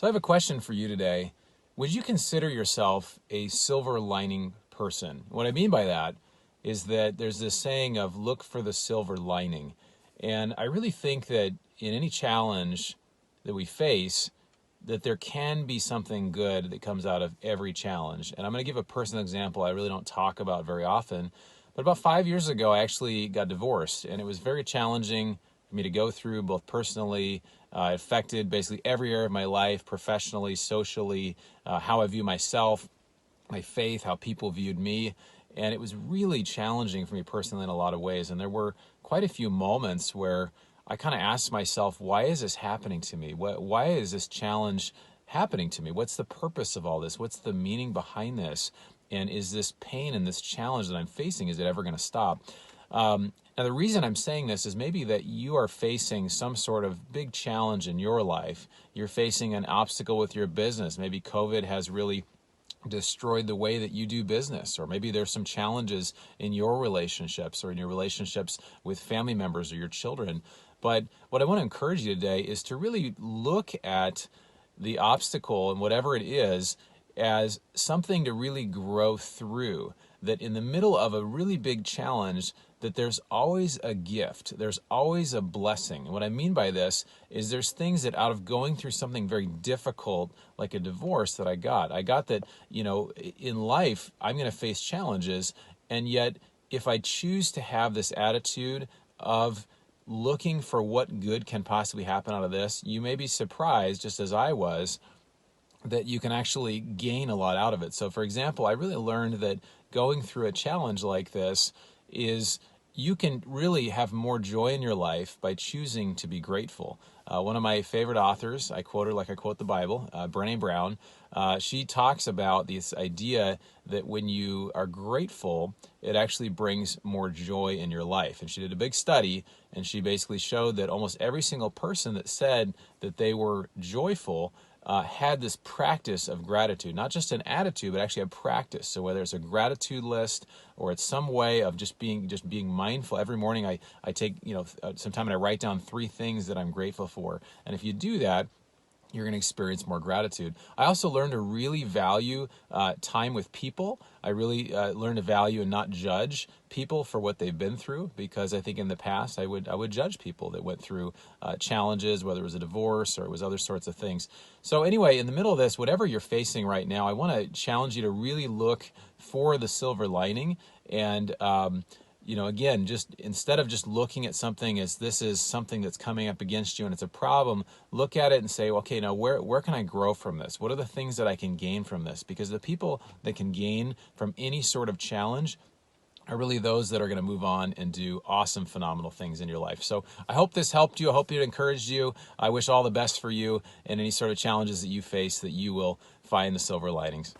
So I have a question for you today. Would you consider yourself a silver lining person? What I mean by that is that there's this saying of look for the silver lining. And I really think that in any challenge that we face, that there can be something good that comes out of every challenge. And I'm going to give a personal example I really don't talk about very often. But about 5 years ago, I actually got divorced, and it was very challenging for me to go through, both personally. It affected basically every area of my life, professionally, socially, how I view myself, my faith, how people viewed me. And it was really challenging for me personally in a lot of ways. And there were quite a few moments where I kind of asked myself, why is this happening to me? Why is this challenge happening to me? What's the purpose of all this? What's the meaning behind this? And is this pain and this challenge that I'm facing, is it ever going to stop? Now, the reason I'm saying this is maybe that you are facing some sort of big challenge in your life. You're facing an obstacle with your business. Maybe COVID has really destroyed the way that you do business, or maybe there's some challenges in your relationships or in your relationships with family members or your children. But what I want to encourage you today is to really look at the obstacle and whatever it is as something to really grow through. That in the middle of a really big challenge, that there's always a gift, there's always a blessing. And what I mean by this is there's things that out of going through something very difficult, like a divorce that I got that, in life, I'm going to face challenges. And yet, if I choose to have this attitude of looking for what good can possibly happen out of this, you may be surprised, just as I was, that you can actually gain a lot out of it. So for example, I really learned that going through a challenge like this is you can really have more joy in your life by choosing to be grateful. One of my favorite authors, I quote her like I quote the Bible, Brené Brown, she talks about this idea that when you are grateful, it actually brings more joy in your life. And she did a big study, and she basically showed that almost every single person that said that they were joyful had this practice of gratitude, not just an attitude, but actually a practice. So whether it's a gratitude list or it's some way of just being mindful. Every morning I take some time and I write down 3 things that I'm grateful for. And if you do that, you're going to experience more gratitude. I also learned to really value time with people. I really learned to value and not judge people for what they've been through, because I think in the past I would judge people that went through challenges, whether it was a divorce or it was other sorts of things. So anyway, in the middle of this, whatever you're facing right now, I want to challenge you to really look for the silver lining. And again, just instead of just looking at something as this is something that's coming up against you and it's a problem, look at it and say, okay, now where can I grow from this? What are the things that I can gain from this? Because the people that can gain from any sort of challenge are really those that are going to move on and do awesome, phenomenal things in your life. So I hope this helped you. I hope it encouraged you. I wish all the best for you and any sort of challenges that you face, that you will find the silver linings.